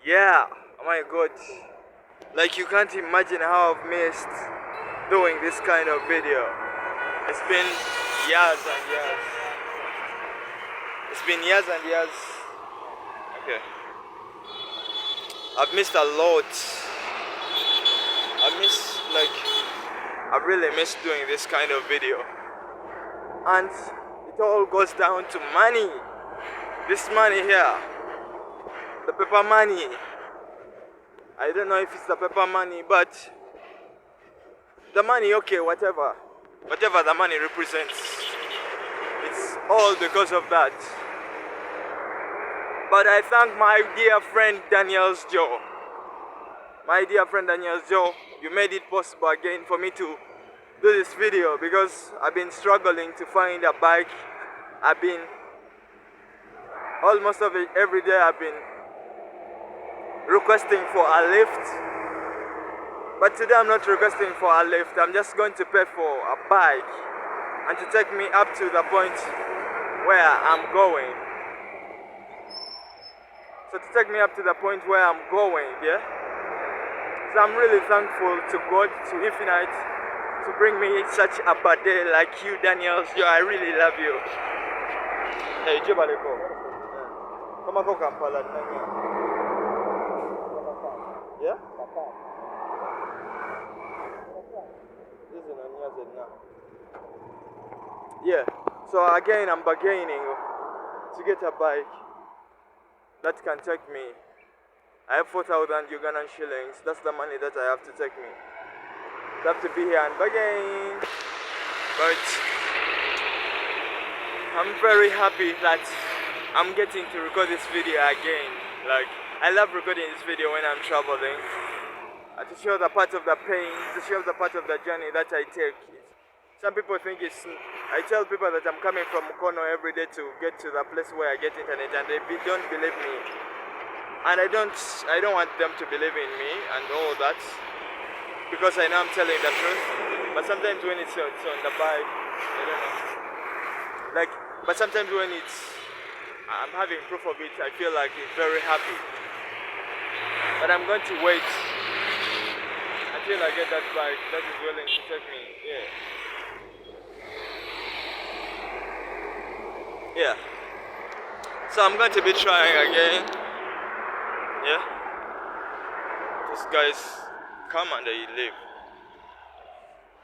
Yeah, oh my god. Like, you can't imagine how I've missed doing this kind of video. It's been years and years. It's been years and years. Okay. I've missed a lot. I've really missed doing this kind of video. And it all goes down to money. This money here. The paper money. I don't know if it's the paper money, but the money, okay, whatever the money represents, it's all because of that. But I thank my dear friend Daniel's Joe. My dear friend Daniel's Joe, you made it possible again for me to do this video, because I've been struggling to find a bike. I've been almost every day I've been requesting for a lift, but today I'm not requesting for a lift. I'm just going to pay for a bike and to take me up to the point where I'm going. So to take me up to the point where I'm going, yeah? So I'm really thankful to God, to Infinite, to bring me such a bad day like you, Daniel. I really love you. Hey, Jibaleko. Come on, Kampala. Yeah? Yeah. So again, I'm bargaining to get a bike that can take me. I have 4,000 Ugandan Shillings. That's the money that I have to take me. I have to be here and bargain. But I'm very happy that I'm getting to record this video again. Like, I love recording this video when I'm traveling, to show the part of the pain, to show the part of the journey that I take. Some people think it's, I tell people that I'm coming from Mukono every day to get to the place where I get internet, and they don't believe me. And I don't want them to believe in me and all that, because I know I'm telling the truth. But sometimes when it's on the bike, I don't know. Like, but sometimes when I'm having proof of it, I feel like it's very happy. But I'm going to wait until I get that bike that is willing to take me. Yeah. So I'm going to be trying again. Yeah. These guys come and they leave.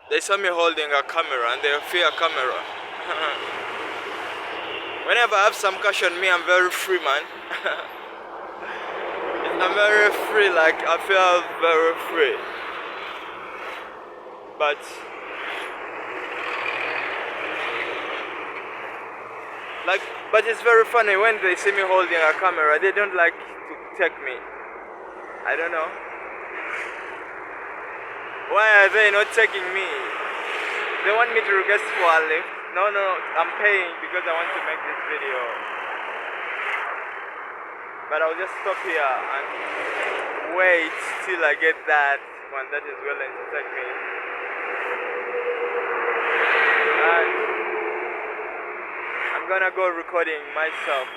They saw me holding a camera and they fear camera. Whenever I have some cash on me, I'm very free, man. I'm very free, like I feel very free. But it's very funny when they see me holding a camera, they don't like to take me. I don't know. Why are they not taking me? They want me to request for a lift. No, I'm paying because I want to make this video. But I'll just stop here and wait till I get that one that is willing to take me. And I'm gonna go recording myself.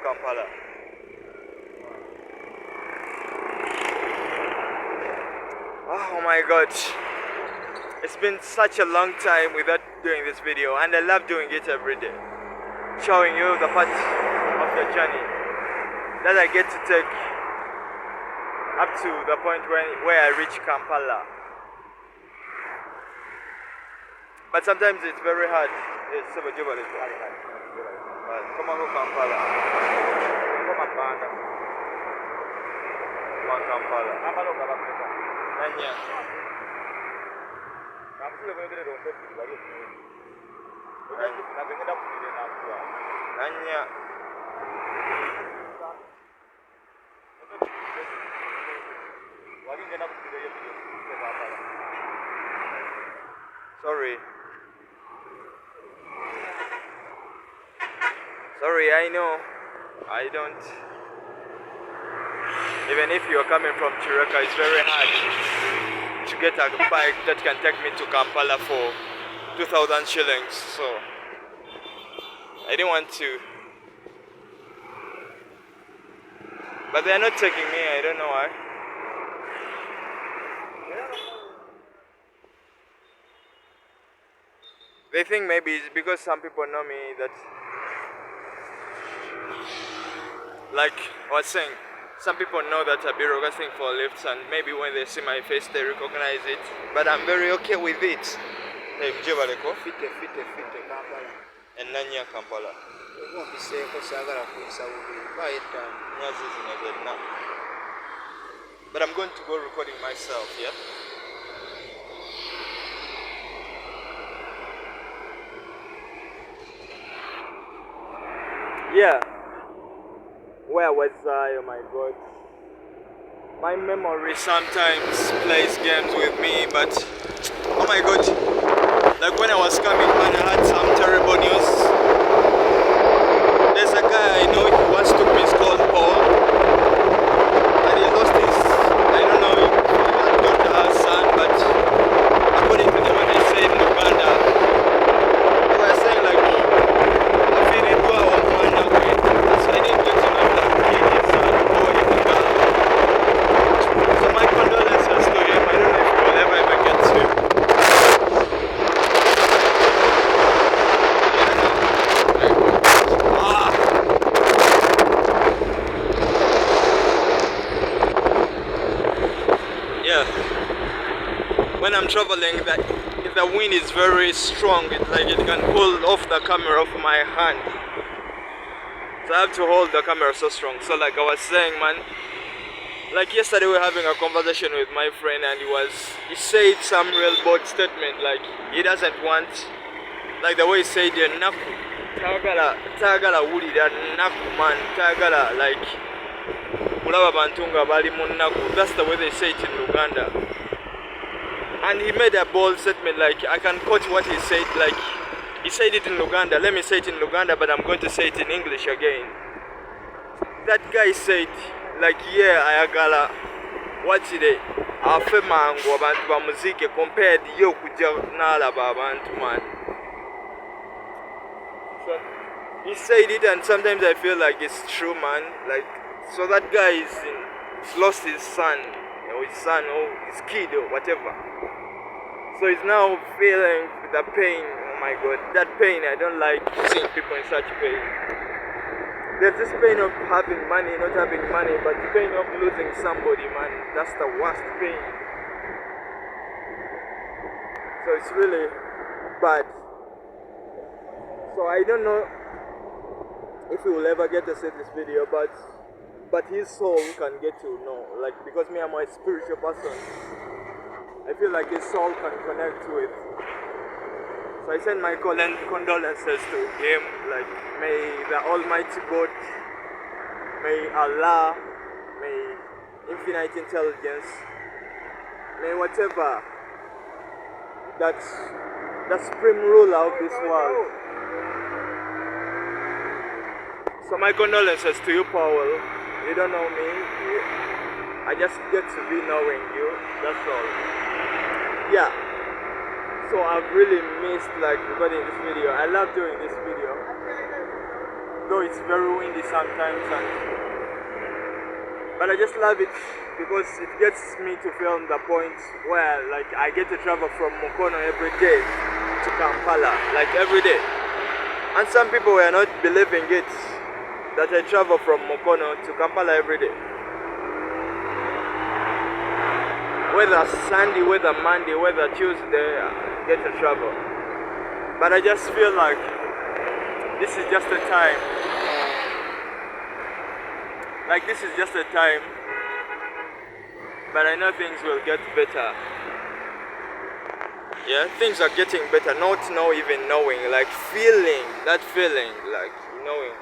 Kampala. Oh my god. It's been such a long time without doing this video, and I love doing it every day. Showing you the part of the journey that I get to take up to the point where I reach Kampala. But sometimes it's very hard. It's so difficult. Come on, Kampala. Come on, Banga. Come on, Kampala. Nanya. Nanya. Sorry, I know. I don't. Even if you're coming from Chireka, it's very hard to get a bike that can take me to Kampala for 2,000 shillings. So I didn't want to But they're not taking me, I don't know why. They think maybe it's because some people know me that, like I was saying, some people know that I'll be requesting for lifts, and maybe when they see my face they recognize it. But I'm very okay with it. Hey, Mjebaleko. Fite Kampala. And Nanya Kampala. But I'm going to go recording myself, yeah? Yeah. Where was I? Oh my god. My memory sometimes plays games with me, but oh my god. Like when I was coming, man, I had some terrible news. There's a guy I know, he once took me, he's called Paul. And he lost his, I don't know if he had got a son, but according to the what they say in Uganda, they were saying like, if he didn't go out one away, so I didn't get to know that he is son or if he got. So my condolences to him, I don't know if he will ever get to him. When I'm traveling, if the wind is very strong, it's like it can pull off the camera off my hand. So I have to hold the camera so strong. So like I was saying, man, like yesterday we were having a conversation with my friend, and he said some real bold statement, like he doesn't want, like the way he said naku tagala wulira naku man tagala like kulaba bantu nga bali mu naku. That's the way they say it in Uganda. And he made a bold statement, like I can quote what he said, like he said it in Uganda. Let me say it in Uganda, but I'm going to say it in English again. That guy said, like, yeah, ayagala wachire afe mangu abantu ba muzike compared yo kuja nalaba abantu man. So he said it, and sometimes I feel like it's true, man. Like, so that guy he's lost his son, or his son, or his kid, or whatever. So he's now feeling the pain. Oh my god, that pain, I don't like seeing people in such pain. There's this pain of having money, not having money, but the pain of losing somebody, man, that's the worst pain. So it's really bad. So I don't know if he will ever get to see this video, but his soul can get to know, like, because me, I'm a spiritual person. I feel like his soul can connect with. So I send my condolences to him. Like, may the Almighty God, may Allah, may infinite intelligence, may whatever, that's the supreme ruler of this world. So my condolences to you, Paul. You don't know me. I just get to be knowing you. That's all. Yeah, so I've really missed like recording this video. I love doing this video, though it's very windy sometimes, but I just love it because it gets me to film the point where like I get to travel from Mukono every day to Kampala, like every day. And some people were not believing it, that I travel from Mukono to Kampala every day. Whether Sunday, whether Monday, whether Tuesday, I get to travel. But I just feel like this is just a time. Like this is just a time. But I know things will get better. Yeah, things are getting better. Not even knowing, like feeling, that feeling, like knowing.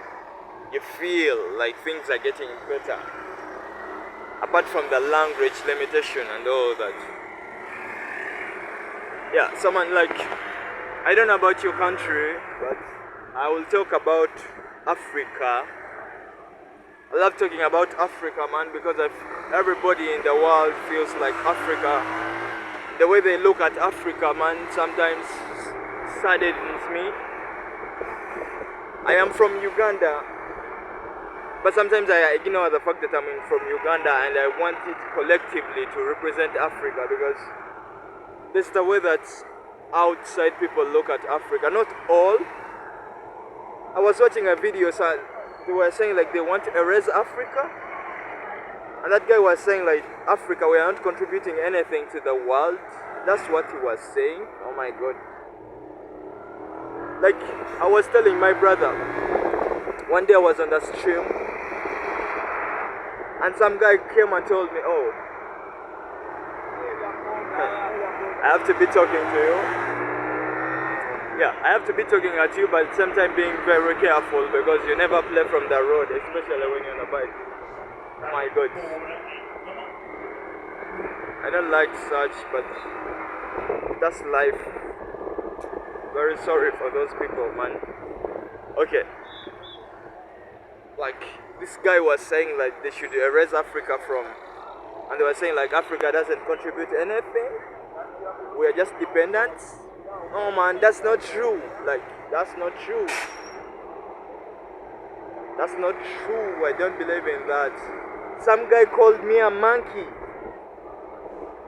You feel like things are getting better. Apart from the language limitation and all that. Yeah, someone like, I don't know about your country, but I will talk about Africa. I love talking about Africa, man, because everybody in the world feels like Africa. The way they look at Africa, man, sometimes saddens me. I am from Uganda. But sometimes I ignore the fact that I'm from Uganda and I want it collectively to represent Africa, because this is the way that outside people look at Africa. Not all. I was watching a video, so they were saying like they want to erase Africa. And that guy was saying like, Africa, we are not contributing anything to the world. That's what he was saying. Oh my god. Like, I was telling my brother, one day I was on the stream, and some guy came and told me, oh, I have to be talking to you. Yeah, I have to be talking at you, but sometimes being very careful, because you never play from the road, especially when you're on a bike. Oh my god. I don't like such, but that's life. Very sorry for those people, man. Okay. Like, this guy was saying like they should erase Africa from, and they were saying like Africa doesn't contribute anything. We are just dependents. Oh man, that's not true. Like, that's not true. That's not true. I don't believe in that. Some guy called me a monkey.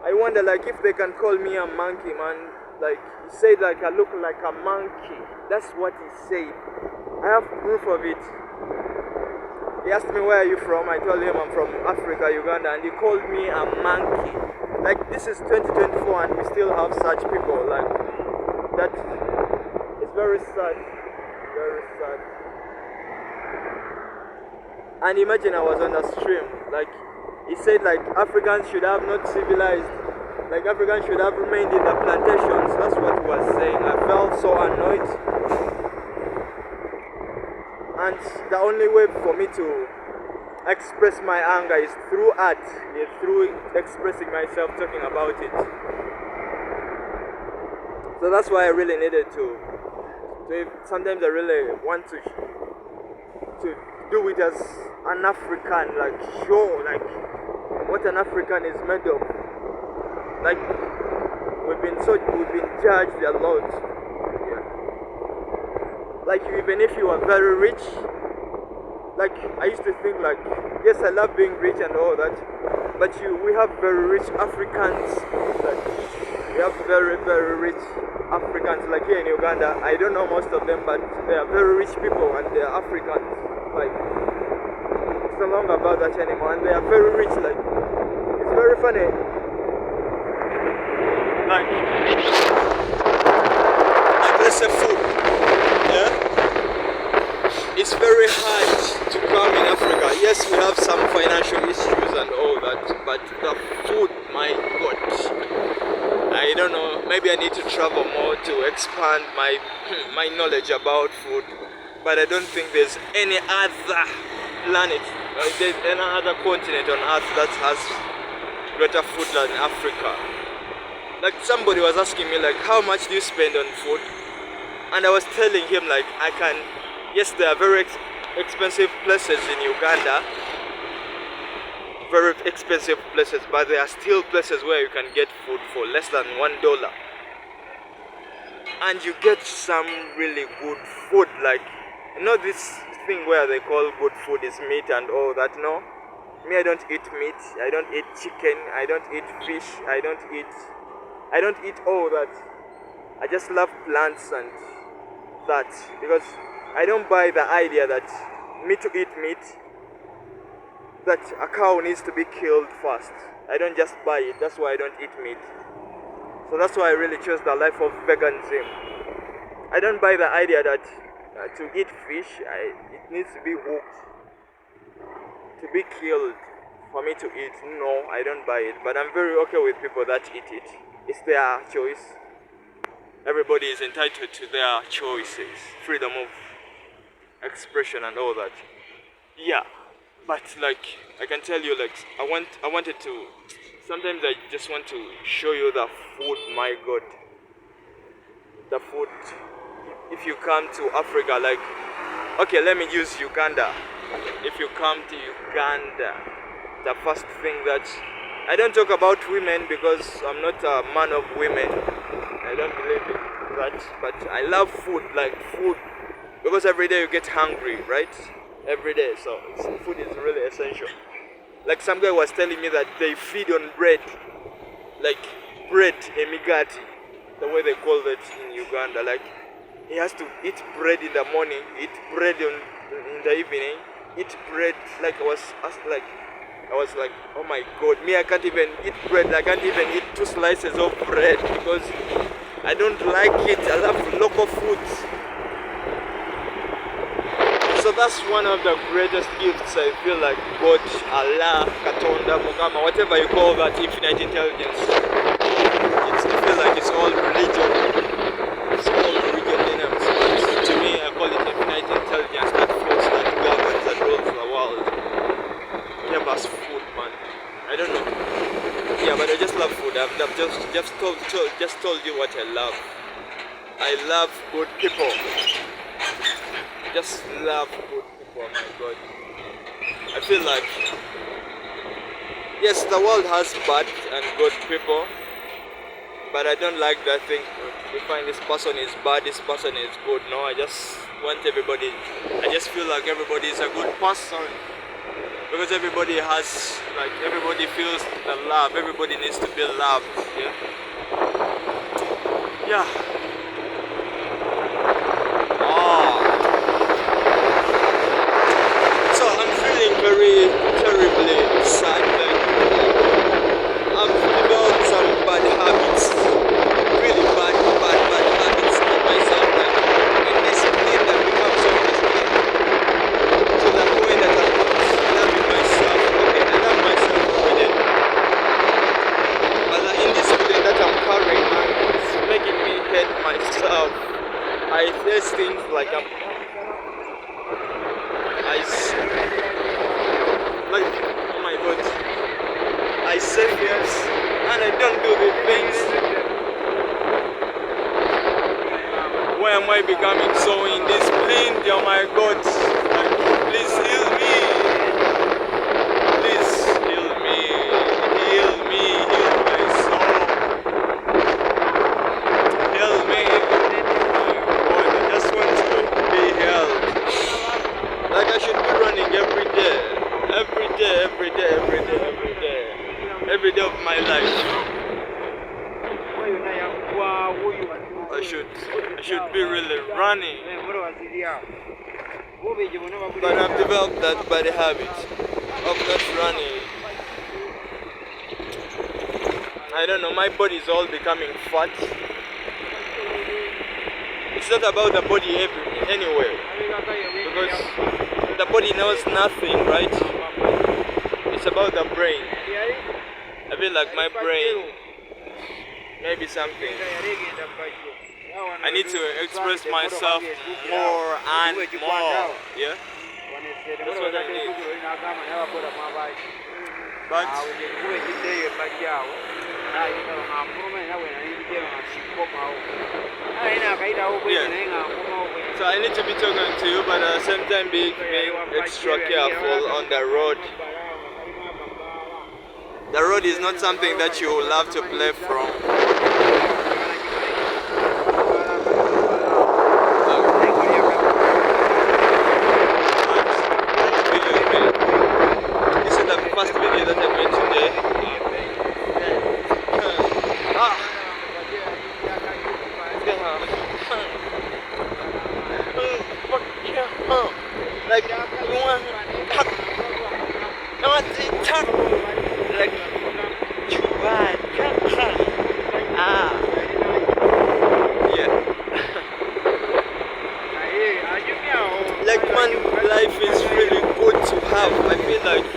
I wonder like if they can call me a monkey, man. Like, he said like I look like a monkey. That's what he said. I have proof of it. He asked me, where are you from? I told him I'm from Africa, Uganda, and he called me a monkey. Like, this is 2024 and we still have such people. Like, that is very sad. Very sad. And imagine I was on a stream. Like, he said like Africans should have not civilized. Like, Africans should have remained in the plantations. That's what he was saying. I felt so annoyed. And the only way for me to express my anger is through art, through expressing myself, talking about it. So that's why I really needed to sometimes I really want to do it as an African, like show like what an African is made of. Like, we've been judged a lot. Yeah. Like, even if you are very rich, like, I used to think like, yes, I love being rich and all that, but we have very rich Africans. Like, we have very, very rich Africans. Like here in Uganda, I don't know most of them, but they are very rich people and they are Africans. Like, it's no longer about that anymore, and they are very rich. Like, it's very funny. Like, let's say food, yeah? It's very hard to come in Africa. Yes, we have some financial issues and all that, but the food, my God, I don't know, maybe I need to travel more to expand my knowledge about food, but I don't think there's any other planet, there's any other continent on earth that has greater food than Africa. Like, somebody was asking me like, how much do you spend on food? And I was telling him like, yes, there are very expensive places in Uganda, very expensive places, but there are still places where you can get food for less than $1. And you get some really good food, like, you know this thing where they call good food is meat and all that, no? Me, I don't eat meat, I don't eat chicken, I don't eat fish, I don't eat all that. I just love plants and that, because I don't buy the idea that me to eat meat, that a cow needs to be killed first. I don't just buy it. That's why I don't eat meat. So that's why I really chose the life of veganism. I don't buy the idea that to eat fish, it needs to be hooked, to be killed for me to eat. No, I don't buy it. But I'm very okay with people that eat it. It's their choice. Everybody is entitled to their choices. Freedom of expression and all that. Yeah. But like, I can tell you, like, I wanted to, sometimes I just want to show you the food, my God. The food. If you come to Africa, like, okay, let me use Uganda. If you come to Uganda, the first thing that, I don't talk about women because I'm not a man of women. I don't believe in that, but I love food, like food, because every day you get hungry, right? every day. So food is really essential. Like some guy was telling me that they feed on bread, like bread, emigati, the way they call it in Uganda. Like he has to eat bread in the morning, eat bread in the evening, eat bread. Like I was like, oh my god, me I can't even eat bread. I can't even eat 2 slices of bread because I don't like it. I love local foods. So that's one of the greatest gifts I feel like God, Allah, Katonda, Mukama, whatever you call that infinite intelligence. I feel like it's all religion. It's all religion names. But to me, I call it infinite intelligence, that force that governs and rules the world. Give us food, man. I don't know. Yeah, but I just love food. I've just told you what I love. I love good people. Just love good people, my God. I feel like, yes, the world has bad and good people, but I don't like that thing. Define this person is bad, this person is good. No, I just want everybody. I just feel like everybody is a good person because everybody has, like, everybody feels the love. Everybody needs to be loved. Yeah. Yeah. Very terribly sad. Like, I've developed some bad habits, really bad habits in myself. Like, indiscipline that becomes so disciplined to the point that I'm not loving myself. Okay, I love myself already, but the indiscipline that I'm carrying is making me hate myself. I face things like like, oh my god, I say yes and I don't do the things. Why am I becoming so indisciplined? Oh my god, like, please heal me. Please heal me. Heal me. Heal my soul. Heal me. God, I just want to be healed. Like I should be running every day. Every day of my life. I should be really running. But I've developed that bad habit of not running. I don't know, my body is all becoming fat. It's not about the body anywhere, because the body knows nothing, right? It's about the brain. I feel like my brain, maybe something. I need to express myself more and more. Yeah? That's what I need. But yeah. So I need to be talking to you, but at the same time being extra careful on the road. The road is not something that you love to play from. This is the first video that I made today. Like, like, man, life is really good to have. I feel like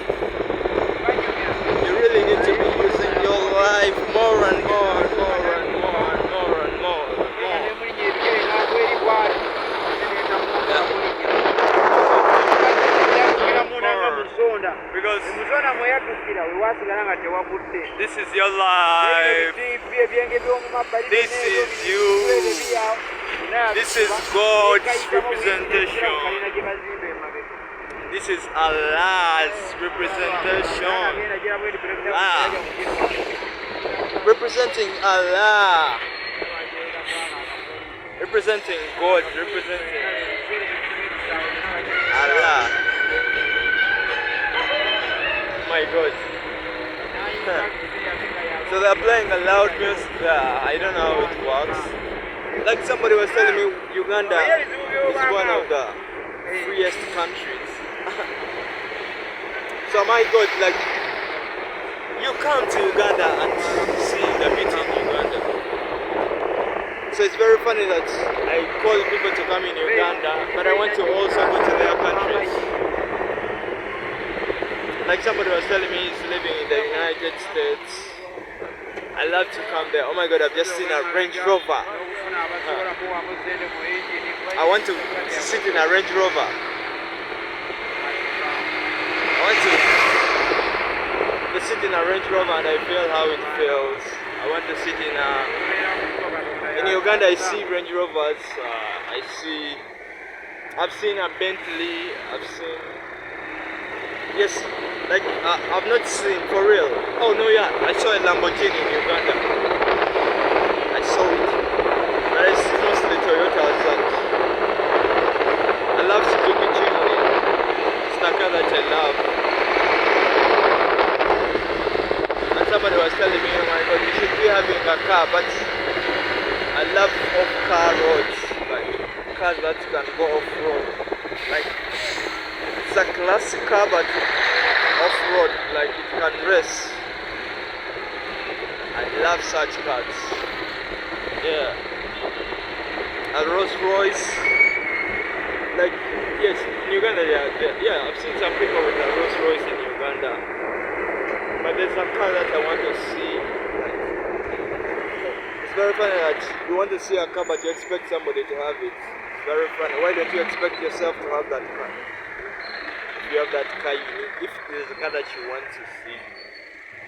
you really need to be using your life more and more and more and more and more and more and more. Because this is your life. This is you. This is God's representation. This is Allah's representation. Representing Allah. Representing God. Representing Allah. god. So they're playing a loud music there. I don't know how it works. Like somebody was telling me, Uganda is one of the freest countries. So my god, like, you come to Uganda and see the beauty in Uganda. So it's very funny that I call people to come in Uganda, but I want to also go to their countries. Like somebody was telling me he's living in the United States. I love to come there. Oh my god, I've just seen a Range Rover. I want to sit in a Range Rover. I want to sit in a Range Rover and I feel how it feels. I want to sit in Uganda. I see Range Rovers. I've seen a Bentley. Yes, like I've not seen for real. Oh no, yeah, I saw a Lamborghini in Uganda. I saw it, but I see mostly Toyotas. And I love Suzuki Chimney. It's the car that I love. And somebody was telling me, oh my god, you should be having a car, but I love off-car roads, like cars that can go off-road, like. It's a classic car but off-road, like it can race. I love such cars. Yeah. A Rolls Royce. Like, yes, in Uganda, yeah, I've seen some people with a Rolls Royce in Uganda. But there's a car that I want to see. Like, it's very funny that you want to see a car but you expect somebody to have it. It's very funny. Why don't you expect yourself to have that car? If you have that car, if there's a car that you want to see,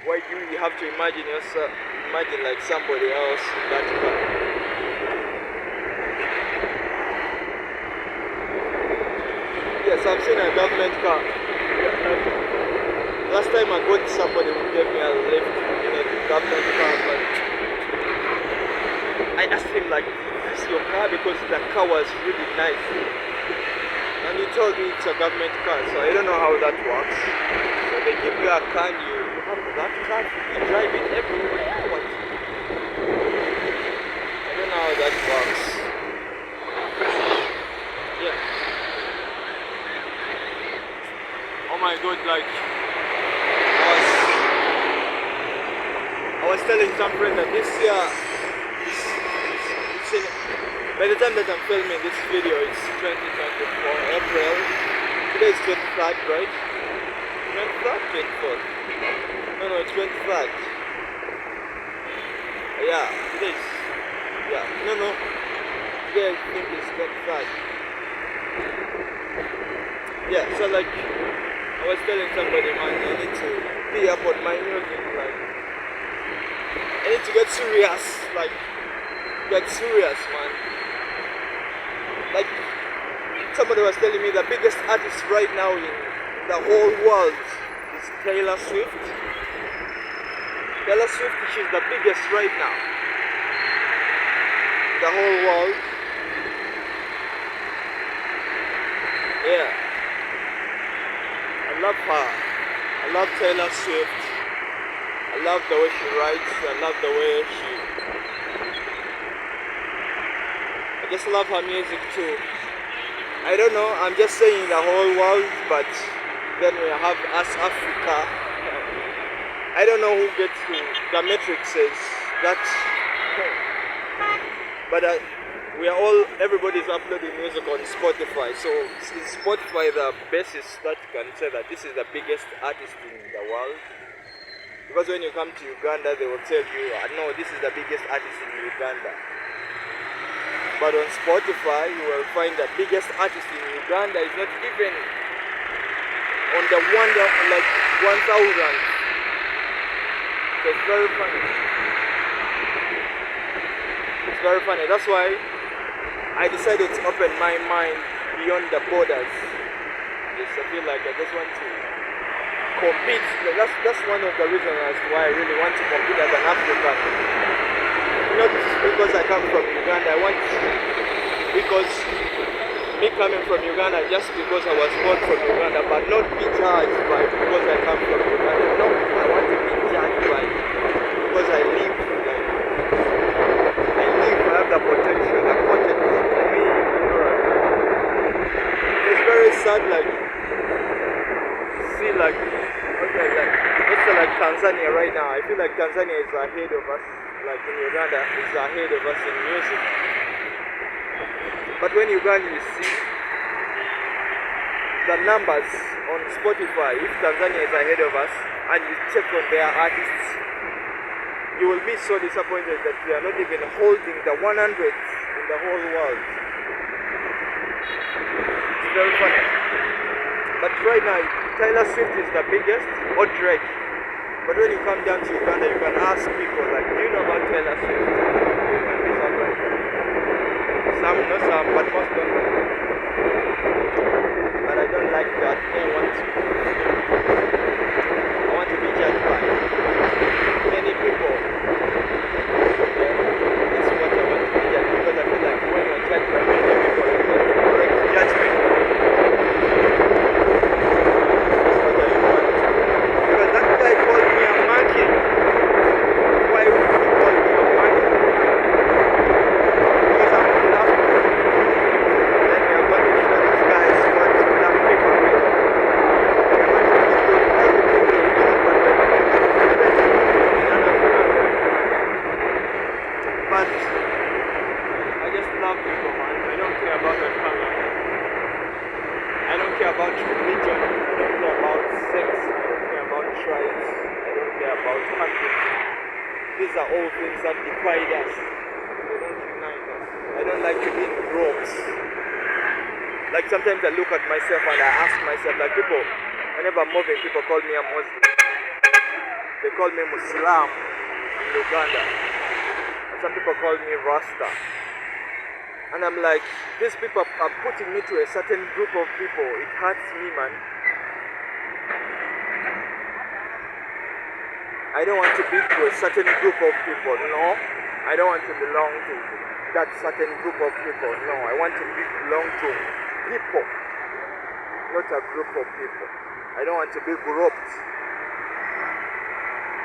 why do you have to imagine like somebody else in that car? Yes, I've seen a government car. Last time I got somebody who gave me a lift in a government car, but I asked him like, is this your car? Because the car was really nice. And he told me it's a government car, so I don't know how that works. So they give you a car and you have that car, you drive it everywhere. What? I don't know how that works. Yeah. Oh my god, like I was telling some friend that this year by the time that I'm filming this video, it's 2024 April. Today is 23rd, right? 23rd, 24th. No, it's 23rd. Yeah, today is. Yeah, no. Today I think it's 23rd. Yeah, so like I was telling somebody, man, I need to be up on my music. Like, I need to get serious. Like, get serious, man. Like, somebody was telling me the biggest artist right now in the whole world is Taylor Swift. Taylor Swift, she's the biggest right now. The whole world. Yeah. I love her. I love Taylor Swift. I love the way she writes. I love the way I just love her music too. I don't know, I'm just saying the whole world, but then we have us Africa. I don't know who gets who. The matrices. That's. But we are all. Everybody's uploading music on Spotify. So is Spotify the basis that can say that this is the biggest artist in the world? Because when you come to Uganda, they will tell you, no, this is the biggest artist in Uganda. But on Spotify, you will find the biggest artist in Uganda is not even on the like 1,000. So it's very funny. It's very funny. That's why I decided to open my mind beyond the borders. Yes, I feel like I just want to compete. That's one of the reasons as to why I really want to compete as an African. Not because I come from Uganda, because me coming from Uganda just because I was born from Uganda, but not be judged by because I come from Uganda. No, see like, okay, like, let's say like Tanzania right now. I feel like Tanzania is ahead of us, like in Uganda is ahead of us in music. But when Uganda, you see the numbers on Spotify, if Tanzania is ahead of us and you check on their artists, you will be so disappointed that we are not even holding the 100th in the whole world. It's very funny. But right now, Taylor Swift is the biggest, or Drake. But when you come down to Uganda, you can ask people like, do you know about Taylor Swift? You can be surprised. Some know some, but most don't know. But I don't like that. I want to be judged by many people. Okay? That's what I want to be judged, because I feel like when you're judged by many people, it's not correct judgment. That's what I want. Because that guy called me a monkey. Why would he call me a monkey? Because I'm black. Then we are going to show these guys what black people are made of. We are going to give them everything they need, but we're going to give them everything in another way. But I just love people, man. I don't care about their color. I don't care about religion. I don't care about sex. I don't care about tribes. I don't care about countries. These are all things that divide us. They don't unite us. I don't like to be in groups. Like sometimes I look at myself and I ask myself, like people, whenever I'm moving, people call me a Muslim. They call me Muslim in Uganda. And some people call me Rasta. And I'm like, these people are putting me to a certain group of people. It hurts me, man. I don't want to be to a certain group of people, no. I don't want to belong to that certain group of people, no. I want to belong to people, not a group of people. I don't want to be grouped.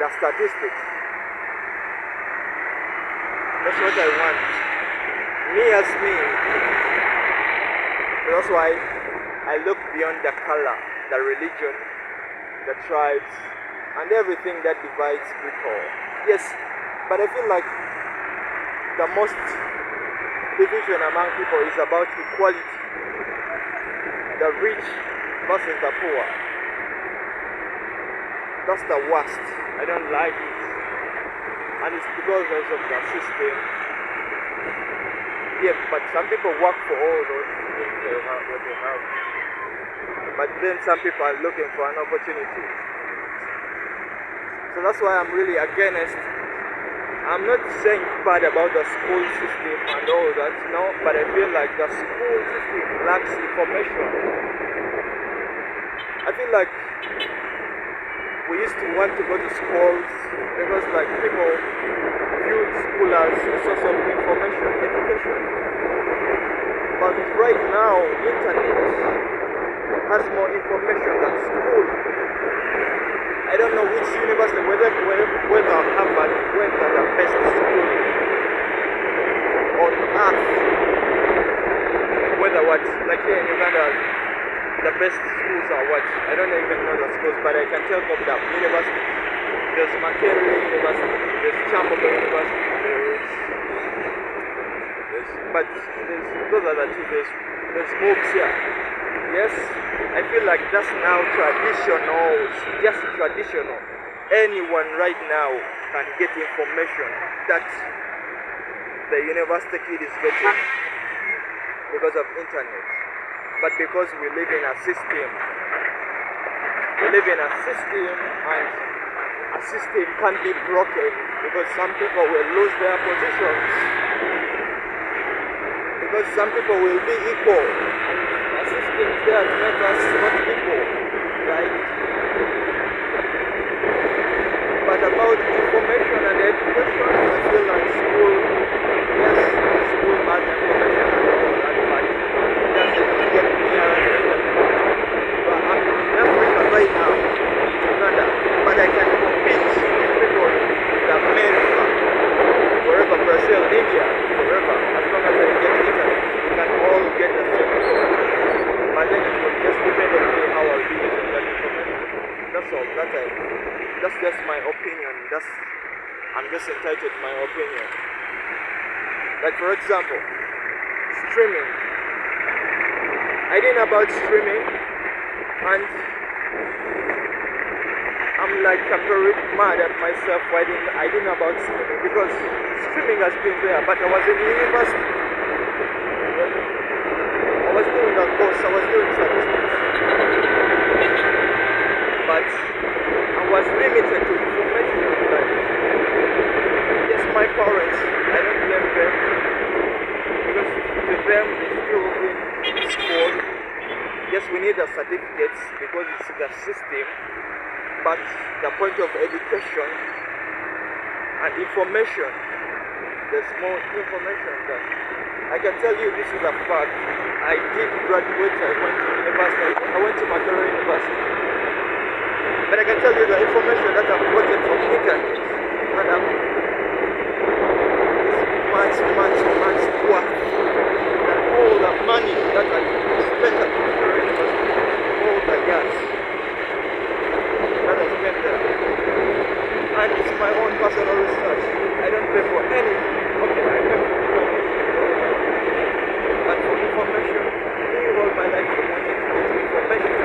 The statistics. That's what I want. Me as me. That's why I look beyond the color, the religion, the tribes, and everything that divides people. Yes, but I feel like the most division among people is about equality. The rich versus the poor. That's the worst. I don't like it. And it's because of the system. Yeah, but some people work for all those things they have, what they have. But then some people are looking for an opportunity. So that's why I'm really against. I'm not saying bad about the school system and all that, no, but I feel like the school system lacks information. I feel like we used to want to go to schools because like people viewed school as a source of information, education. But right now, internet has more information than school. I don't know which university, whether Harvard, whether the best school on earth, whether what, like here in Uganda, the best schools are what? I don't even know the schools, but I can tell of the universities. There's Makerere University, there's University, those are the two, there's MOOCs here. Yes, I feel like that's now traditional, just traditional. Anyone right now can get information that the university kid is getting because of internet. But because we live in a system, and a system can be broken because some people will lose their positions, because some people will be equal. A system is there to make us not equal, right? But about information and education, I feel like school, yes, school has information and all that, but it doesn't get near internet. But I'm in Africa right now, in Uganda, but I can compete with people in America, wherever, Brazil, India, wherever, as long as I get internet, we can all get the same information. But then it will just depend on me how I'll be like, that's just my opinion. I'm just entitled to my opinion. Like for example, streaming. I didn't know about streaming, and I'm very mad at myself why I didn't know about streaming, because streaming has been there, but I was in university. I was doing a course, I was doing statistics, but I was limited to information. Like, yes, my parents, I don't blame them, because to them it's still in school. Yes, we need the certificates because it's the system, but the point of education and information, there's more information that I can tell you. This is a fact. I did graduate, I went to university, I went to Makerere University, but I can tell you the information that I've gotten from internet and is much worth than all the money that I spent at Makerere University, all the years that I spent there. And it's my own personal research. I don't pay for any. Okay, I pay for information. But for information, doing all my life I wanted to get information.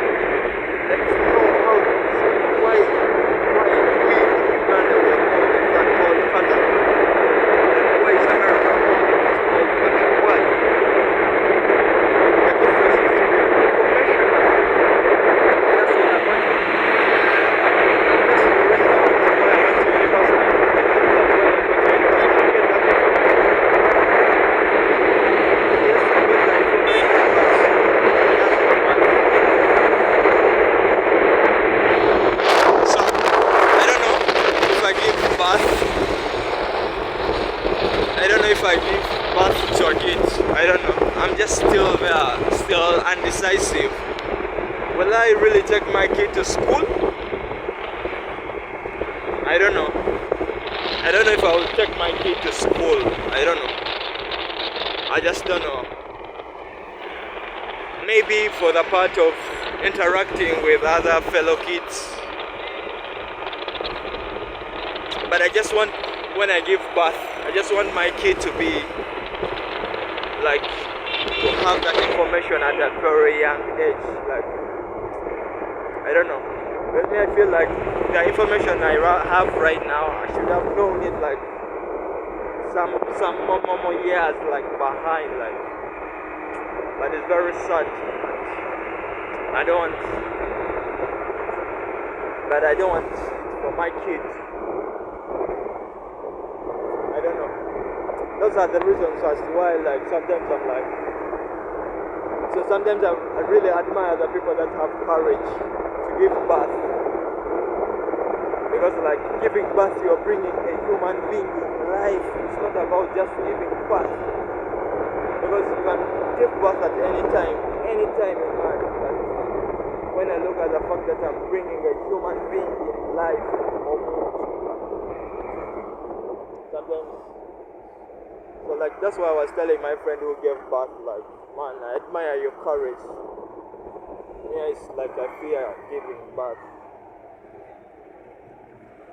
Let's know why we in Uganda we are called a third world country. Like why is America called a first world country? Why? The difference is with information. That's all I wanted. That's the reason why I went to university. If I give birth to a kid, I don't know. I'm just still there, still undecisive. Will I really take my kid to school? I don't know. I don't know if I will take my kid to school. I don't know. I just don't know. Maybe for the part of interacting with other fellow kids. But I just want, when I give birth, I just want my kid to be like, to have that information at a very young age. Like, I don't know. With me, I feel like the information I have right now, I should have known it like some more years like behind. Like, but it's very sad. I don't want for my kids. I don't know. Those are the reasons as to why, like, sometimes I'm like, so sometimes I really admire the people that have courage to give birth, because like giving birth, you're bringing a human being in life. It's not about just giving birth, because you can give birth at any time in life. But when I look at the fact that I'm bringing a human being in life, sometimes, so like that's why I was telling my friend who gave birth, like, man, I admire your courage. Yeah, it's like I fear giving birth.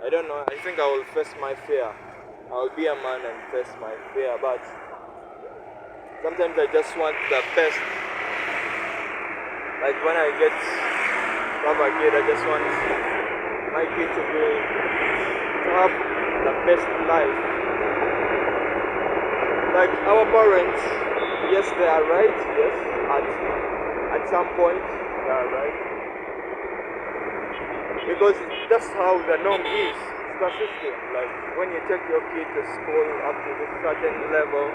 I don't know, I think I will face my fear. I will be a man and face my fear, but sometimes I just want the best. Like when I get to have a kid, I just want my kid to have the best life. Like our parents, yes, they are right. Yes, at some point they are right, because that's how the norm is. It's the system. Like when you take your kid to school up to this certain level,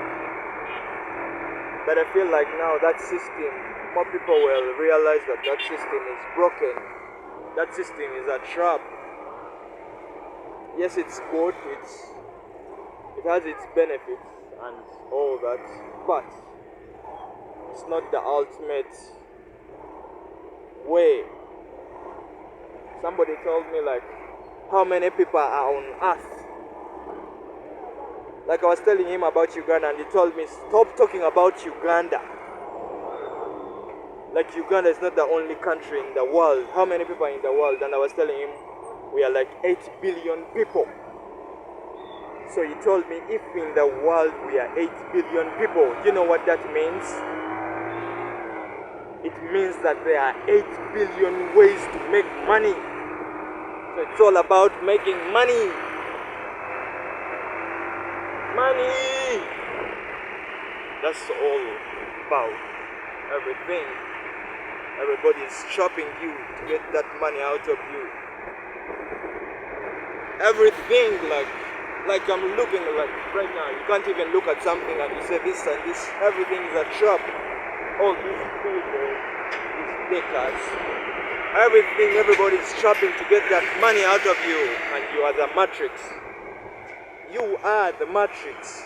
but I feel like now that system, more people will realize that that system is broken. That system is a trap. Yes, it's good. It has its benefits and all that, but it's not the ultimate way. Somebody told me like how many people are on earth. Like I was telling him about Uganda, and he told me stop talking about Uganda. Like Uganda is not the only country in the world. How many people are in the world? And I was telling him We are like 8 billion people. So he told me, if in the world we are 8 billion people, do you know what that means? It means that there are 8 billion ways to make money. So it's all about making money. Money! That's all about. Everything. Everybody is shopping you to get that money out of you. Everything, like I'm looking like right now, you can't even look at something and you say this and this. Everything is a shop. All these people, these bakers, everything, everybody's shopping to get that money out of you, and you are the matrix. You are the matrix.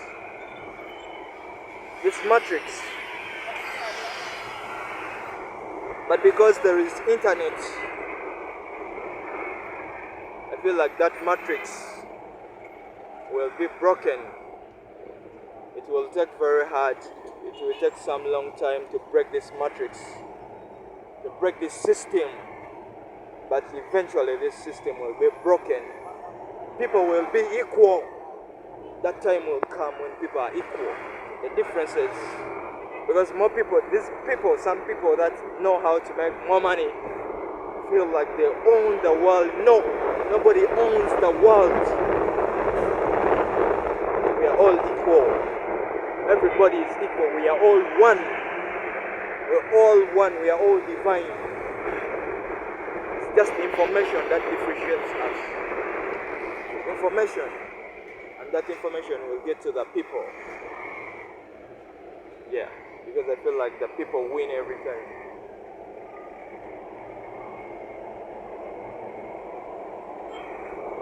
This matrix. But because there is internet, I feel like that matrix will be broken. It will take very hard. It will take some long time to break this matrix, to break this system. But eventually this system will be broken. People will be equal. That time will come when people are equal. The differences, because more people, some people that know how to make more money feel like they own the world. No, nobody owns the world. We are all equal. Everybody is equal. We are all one. We're all one. We are all divine. It's just information that differentiates us. Information. And that information will get to the people. Yeah, because I feel like the people win every time.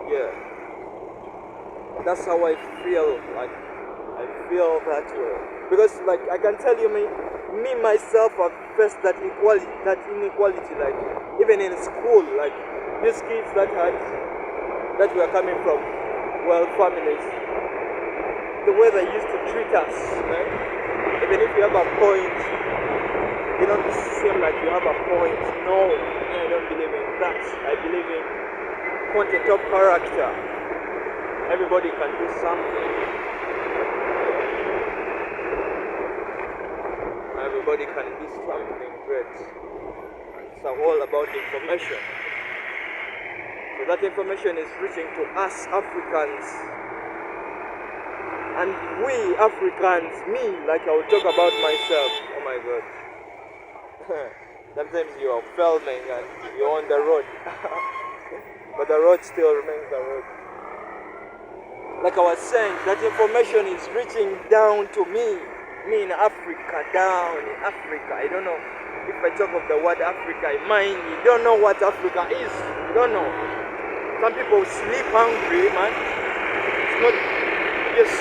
Yeah. That's how I feel. Like, I feel that way. Because, like, I can tell you, me myself, I've faced that inequality. Like, even in school, like, these kids that were coming from well families, the way they used to treat us, right? Even if you have a point, you don't seem like you have a point. No, I don't believe in that. I believe in content of character. Everybody can do something. Everybody can do something great. It's all about information. So that information is reaching to us Africans. And we Africans, me, like I will talk about myself. Oh my God. Sometimes you are filming and you're on the road. But the road still remains the road. Like I was saying, that information is reaching down to me in Africa, down in Africa. I don't know if I talk of the word Africa in mind, you don't know what Africa is. You don't know. Some people sleep hungry, man. It's not just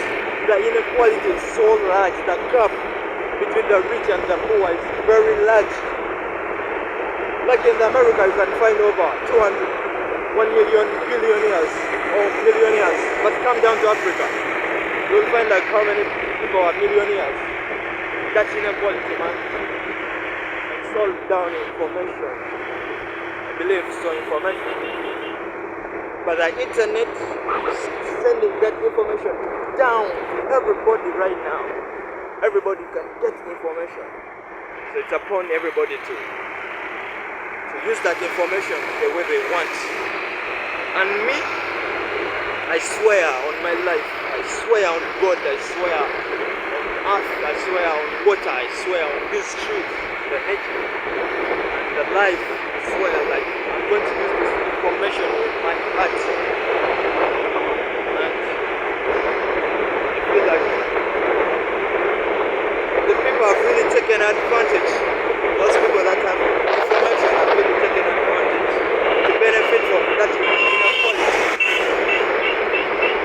the inequality is so large. The gap between the rich and the poor is very large. Like in America, you can find over 1 million billionaires or millionaires. But come down to Africa, you'll find like how many people are millionaires. That's inequality, man. It's all down in information. I believe so, information. But the internet is sending that information down to everybody right now. Everybody can get information. So it's upon everybody to use that information the way they want. And me, I swear on my life, I swear on God, I swear on earth, I swear on water, I swear on this truth, the nature, the life, I swear, like, I'm going to use this information with my heart. And I feel like the people have really taken advantage. Those people that have information have really taken advantage to benefit from that inequality.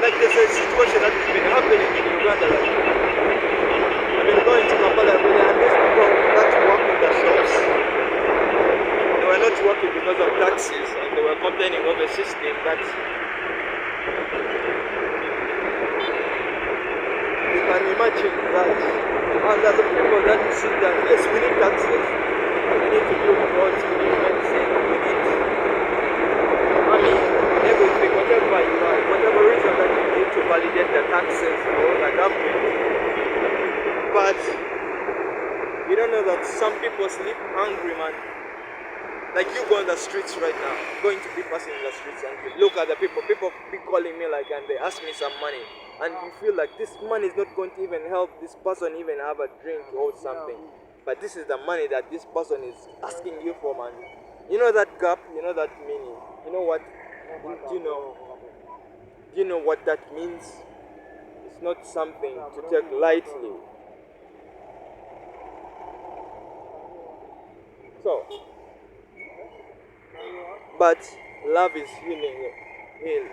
Like there's a situation that has been happening in Uganda. Like, I've been going to Kampala every day, and these people that work in the shops, they were not working because of taxes, and they were complaining of a system that you can imagine that. And there's people that sit there, yes, we need taxes, we need to build roads, we need medicine, we need money, some people sleep hungry, man. Like you go on the streets right now, going to be passing in the streets and you look at the people be calling me like and they ask me some money and you feel like this money is not going to even help this person even have a drink or something. But this is the money that this person is asking you for, man. You know that gap, you know that meaning. You know what do you know what that means? It's not something to take lightly. So but love is healing. Heal.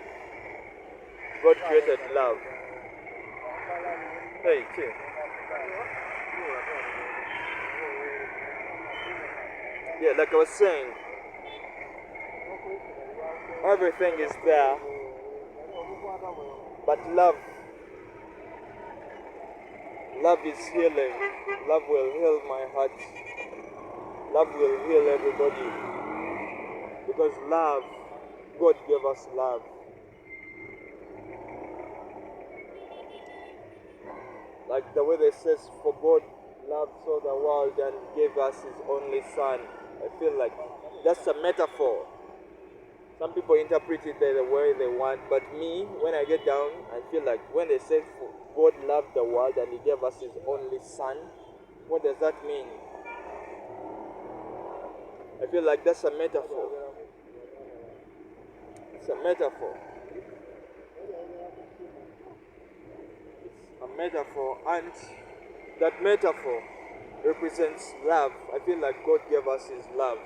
God created love. Hey, chill. Yeah, like I was saying, everything is there, but love is healing. Love will heal my heart. Love will heal everybody. Because love, God gave us love. Like the way they says, for God loved so the world and gave us his only son. I feel like that's a metaphor. Some people interpret it the way they want, but me, when I get down, I feel like when they say God loved the world and he gave us his only son, what does that mean? I feel like that's a metaphor. It's a metaphor. It's a metaphor, and that metaphor represents love. I feel like God gave us his love.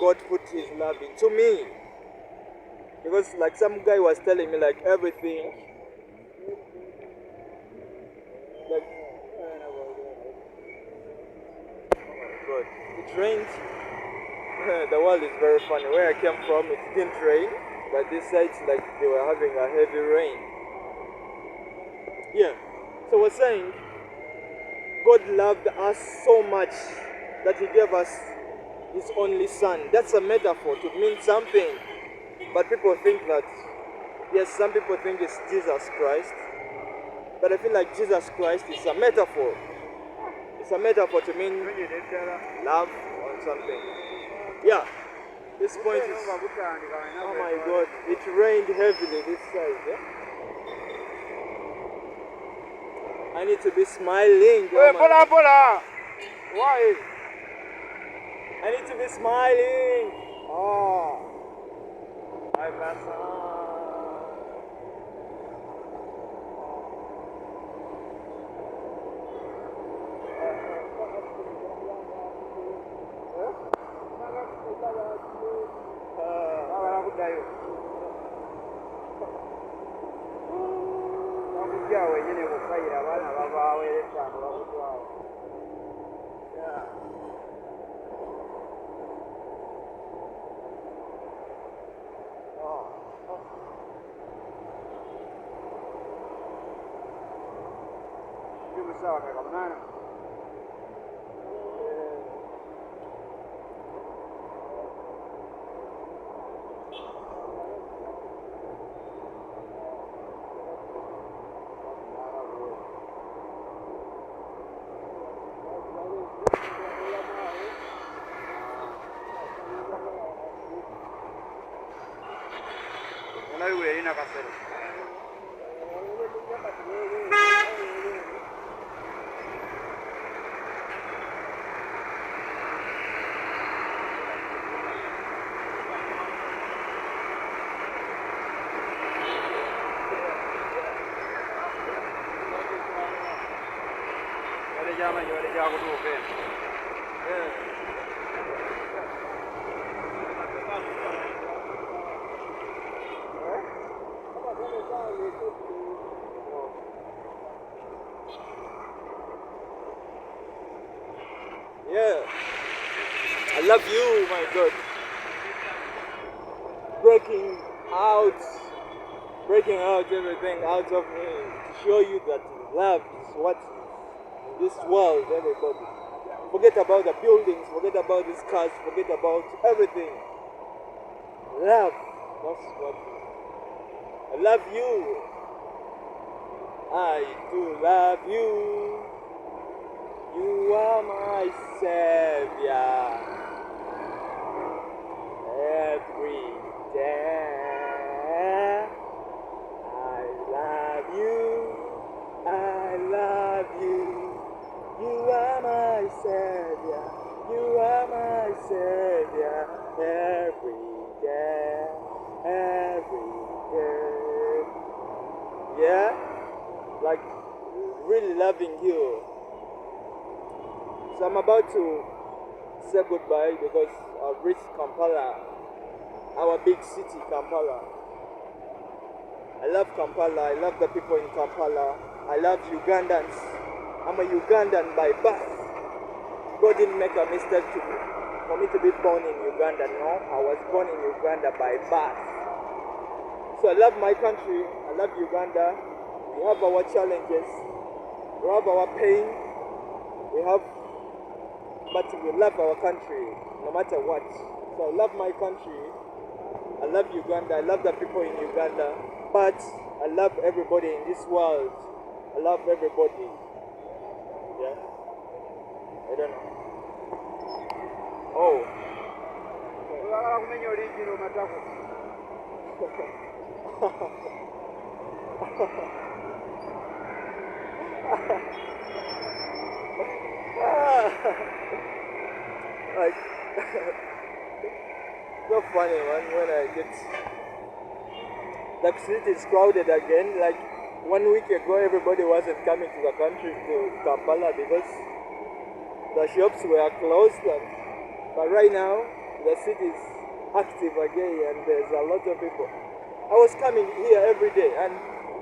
God put his love into me. Because like some guy was telling me like everything, like, God, it rained. The world is very funny. Where I came from, it didn't rain, but this side, like they were having a heavy rain. Yeah. So we're saying, God loved us so much that he gave us his only son. That's a metaphor to mean something. But people think that, yes, some people think it's Jesus Christ. But I feel like Jesus Christ is a metaphor. It's a metaphor to mean love or something. Yeah. This point is, oh my God, it rained heavily this side. Yeah? I need to be smiling. Boda. Why? I need to be smiling. Oh. My person. Yeah. I love you, my God. Breaking out everything out of me to show you that love is what in this world, everybody. Forget about the buildings, forget about these cars, forget about everything. Love, that's what I love you. I do love you. You are my savior every day. I love you. I love you. You are my savior. You are my savior every day. Every day. Yeah? Like really loving you. So I'm about to say goodbye because I've reached Kampala, our big city, Kampala. I love Kampala, I love the people in Kampala, I love Ugandans. I'm a Ugandan by birth. God didn't make a mistake for me to be born in Uganda, no. I was born in Uganda by birth. So I love my country, I love Uganda. We have our challenges, we have our pain, but we love our country no matter what. So I love my country, I love Uganda, I love the people in Uganda, but I love everybody in this world. I love everybody. Yeah? I don't know. Oh. Like so funny, man, when I get the street is crowded again. Like 1 week ago everybody wasn't coming to the country to Kampala because the shops were closed, but right now the city is active again and there's a lot of people. I was coming here every day and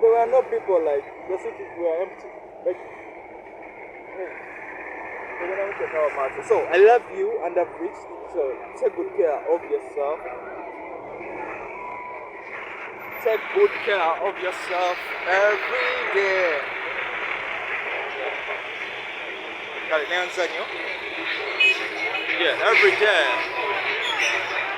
there were no people, like the cities were empty. Like, so I love you and I've reached, so take good care of yourself. Take good care of yourself every day. Yeah, every day.